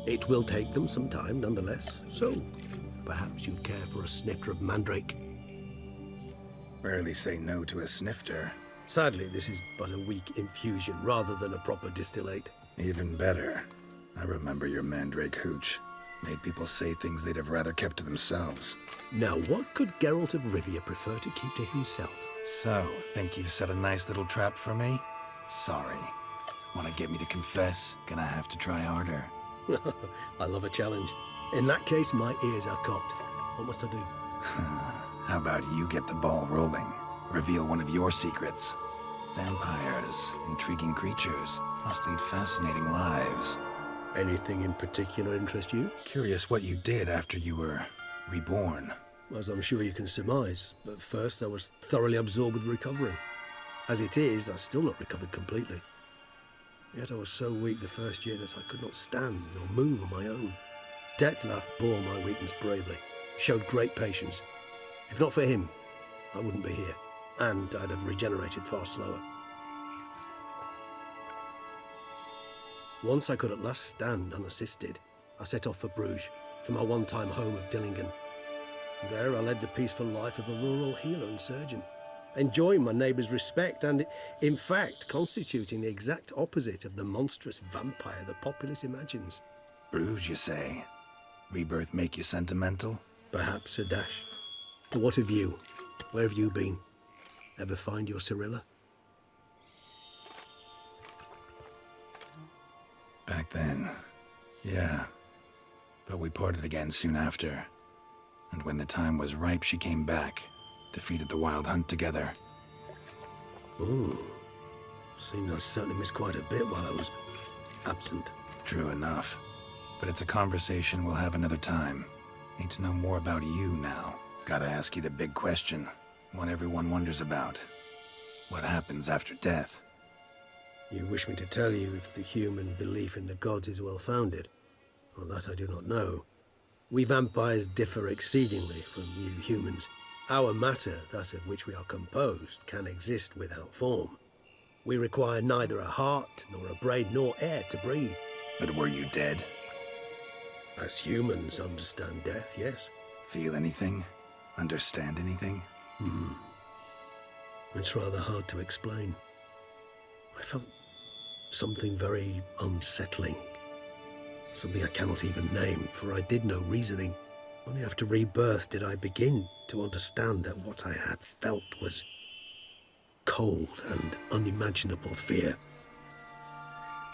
It will take them some time, nonetheless, so perhaps you'd care for a snifter of mandrake. Rarely say no to a snifter. Sadly, this is but a weak infusion rather than a proper distillate. Even better. I remember your mandrake hooch. Made people say things they'd have rather kept to themselves. Now, what could Geralt of Rivia prefer to keep to himself? So, think you've set a nice little trap for me? Sorry. Want to get me to confess? Gonna have to try harder. I love a challenge. In that case, my ears are cocked. What must I do? How about you get the ball rolling? Reveal one of your secrets. Vampires, intriguing creatures, must lead fascinating lives. Anything in particular interest you? Curious what you did after you were reborn. As I'm sure you can surmise, but first I was thoroughly absorbed with recovering. As it is, I've still not recovered completely. Yet I was so weak the first year that I could not stand nor move on my own. Dettlaff bore my weakness bravely, showed great patience. If not for him, I wouldn't be here, and I'd have regenerated far slower. Once I could at last stand unassisted, I set off for Bruges, for my one-time home of Dillingen. There I led the peaceful life of a rural healer and surgeon, enjoying my neighbours' respect and, in fact, constituting the exact opposite of the monstrous vampire the populace imagines. Bruges, you say? Rebirth make you sentimental? Perhaps a dash. But what of you? Where have you been? Ever find your Cirilla? Back then, yeah. But we parted again soon after. And when the time was ripe, she came back. Defeated the Wild Hunt together. Ooh. Seems I certainly missed quite a bit while I was absent. True enough. But it's a conversation we'll have another time. Need to know more about you now. Gotta ask you the big question. One everyone wonders about. What happens after death? You wish me to tell you if the human belief in the gods is well-founded? Well, that I do not know. We vampires differ exceedingly from you humans. Our matter, that of which we are composed, can exist without form. We require neither a heart, nor a brain, nor air to breathe. But were you dead? As humans understand death, yes. Feel anything? Understand anything? It's rather hard to explain. I felt something very unsettling. Something I cannot even name, for I did no reasoning. Only after rebirth did I begin to understand that what I had felt was cold and unimaginable fear.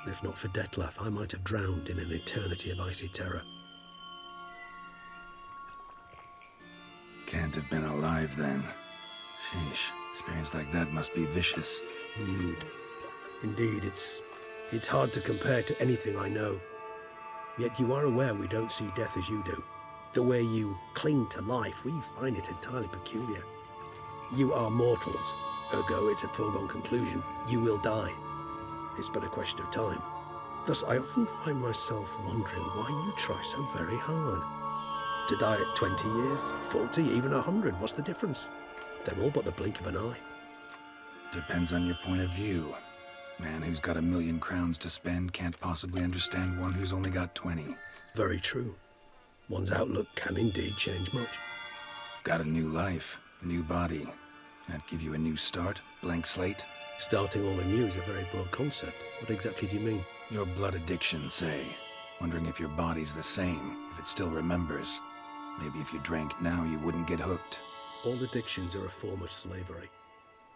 If not for Dettlaff, I might have drowned in an eternity of icy terror. Can't have been alive then. Sheesh, experience like that must be vicious. Indeed, it's hard to compare to anything I know. Yet you are aware we don't see death as you do. The way you cling to life, we find it entirely peculiar. You are mortals, ergo it's a foregone conclusion. You will die. It's but a question of time. Thus, I often find myself wondering why you try so very hard. To die at 20 years, 40, even 100, what's the difference? They're all but the blink of an eye. Depends on your point of view. Man who's got 1,000,000 crowns to spend can't possibly understand one who's only got 20. Very true. One's outlook can indeed change much. Got a new life, a new body. That give you a new start, blank slate? Starting all anew is a very broad concept. What exactly do you mean? Your blood addiction, say. Wondering if your body's the same, if it still remembers. Maybe if you drank now, you wouldn't get hooked. All addictions are a form of slavery.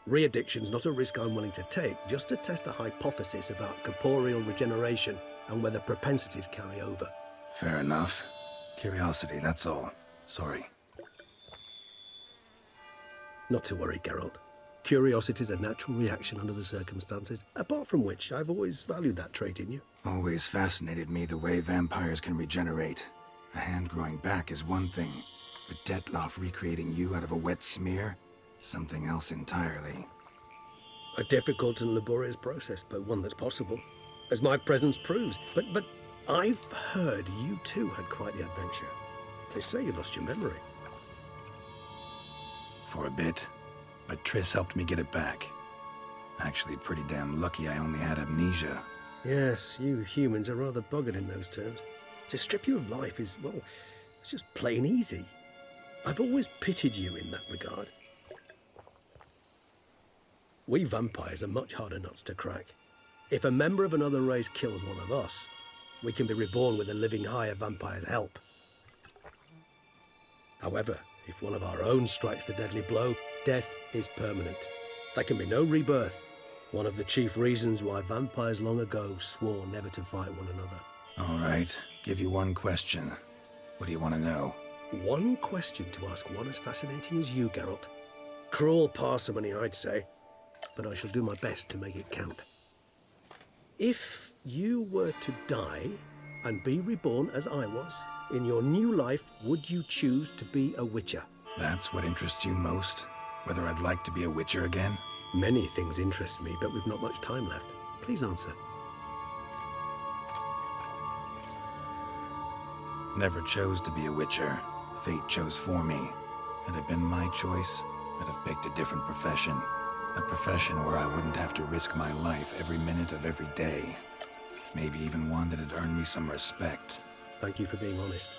Re-addiction's not a risk I'm willing to take, just to test a hypothesis about corporeal regeneration and whether propensities carry over. Fair enough. Curiosity, that's all. Sorry. Not to worry, Geralt. Curiosity's a natural reaction under the circumstances, apart from which I've always valued that trait in you. Always fascinated me the way vampires can regenerate. A hand growing back is one thing, but Dettlaff recreating you out of a wet smear? Something else entirely. A difficult and laborious process, but one that's possible, as my presence proves. But I've heard you too had quite the adventure. They say you lost your memory. For a bit, but Triss helped me get it back. Actually, pretty damn lucky I only had amnesia. Yes, you humans are rather buggered in those terms. To strip you of life is, well, it's just plain easy. I've always pitied you in that regard. We vampires are much harder nuts to crack. If a member of another race kills one of us, we can be reborn with a living higher vampire's help. However, if one of our own strikes the deadly blow, death is permanent. There can be no rebirth. One of the chief reasons why vampires long ago swore never to fight one another. All right, give you one question. What do you want to know? One question to ask one as fascinating as you, Geralt. Cruel parsimony, I'd say, but I shall do my best to make it count. If you were to die and be reborn as I was, in your new life, would you choose to be a Witcher? That's what interests you most? Whether I'd like to be a Witcher again? Many things interest me, but we've not much time left. Please answer. Never chose to be a Witcher. Fate chose for me. Had it been my choice, I'd have picked a different profession. A profession where I wouldn't have to risk my life every minute of every day. Maybe even one that had earned me some respect. Thank you for being honest.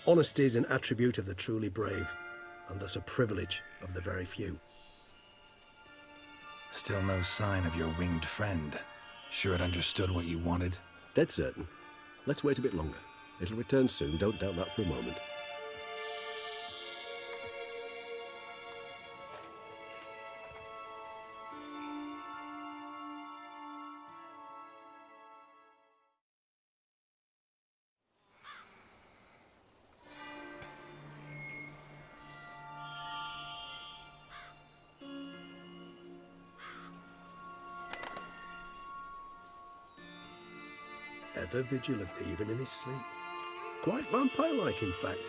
Honesty is an attribute of the truly brave, and thus a privilege of the very few. Still no sign of your winged friend. Sure it understood what you wanted? Dead certain. Let's wait a bit longer. It'll return soon, don't doubt that for a moment. Ever vigilant, even in his sleep. Quite vampire-like, in fact.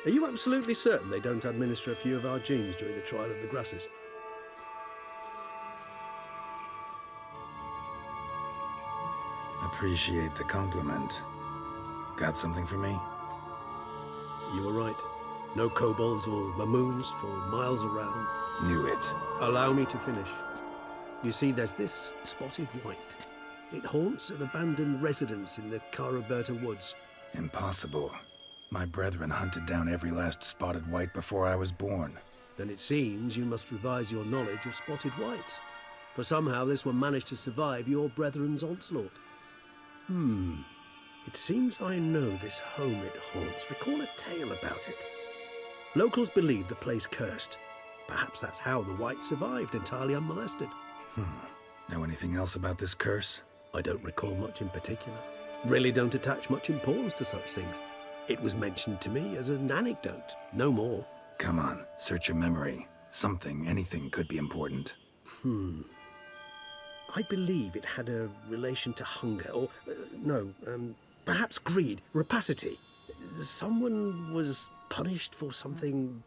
Are you absolutely certain they don't administer a few of our genes during the trial of the grasses? Appreciate the compliment. Got something for me? You were right. No kobolds or mamoons for miles around. Knew it. Allow me to finish. You see, there's this spotted white. It haunts an abandoned residence in the Caraberta woods. Impossible. My brethren hunted down every last spotted white before I was born. Then it seems you must revise your knowledge of spotted whites. For somehow this one managed to survive your brethren's onslaught. It seems I know this home it haunts. Recall a tale about it. Locals believe the place cursed. Perhaps that's how the white survived entirely unmolested. Know anything else about this curse? I don't recall much in particular. Really don't attach much importance to such things. It was mentioned to me as an anecdote, no more. Come on, search your memory. Something, anything could be important. I believe it had a relation to hunger, or, perhaps greed, rapacity. Someone was punished for something.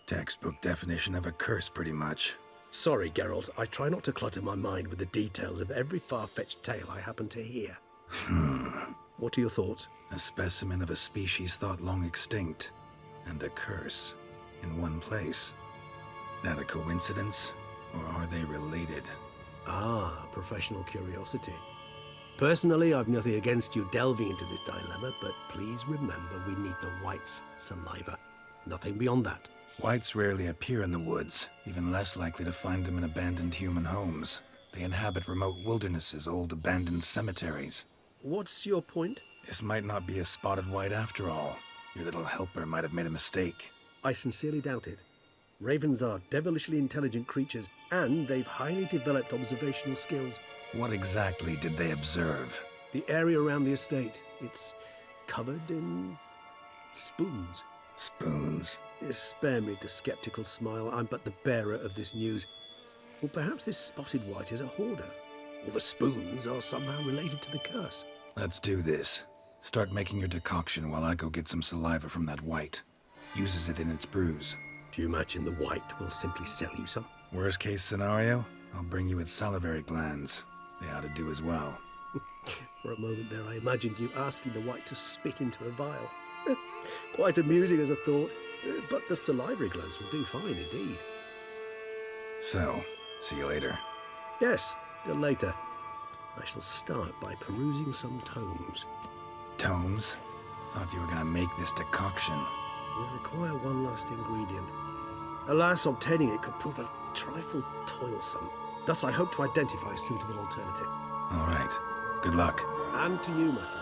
Textbook definition of a curse, pretty much. Sorry, Geralt, I try not to clutter my mind with the details of every far-fetched tale I happen to hear. What are your thoughts? A specimen of a species thought long extinct, and a curse, in one place. That a coincidence, or are they related? Ah, professional curiosity. Personally, I've nothing against you delving into this dilemma, but please remember we need the white's saliva. Nothing beyond that. Whites rarely appear in the woods, even less likely to find them in abandoned human homes. They inhabit remote wildernesses, old abandoned cemeteries. What's your point? This might not be a spotted white after all. Your little helper might have made a mistake. I sincerely doubt it. Ravens are devilishly intelligent creatures, and they've highly developed observational skills. What exactly did they observe? The area around the estate, it's covered in spoons. Spoons? Spare me the skeptical smile. I'm but the bearer of this news. Or perhaps this spotted white is a hoarder. Or the spoons are somehow related to the curse. Let's do this. Start making your decoction while I go get some saliva from that white. Uses it in its brews. Do you imagine the white will simply sell you some? Worst case scenario, I'll bring you its salivary glands. They ought to do as well. For a moment there, I imagined you asking the white to spit into a vial. Quite amusing as a thought, but the salivary glands will do fine indeed. So, see you later. Yes, till later. I shall start by perusing some tomes. tomes? Thought you were gonna make this decoction. We require one last ingredient. Alas, obtaining it could prove a trifle toilsome. Thus, I hope to identify a suitable alternative. All right. Good luck. And to you, my friend.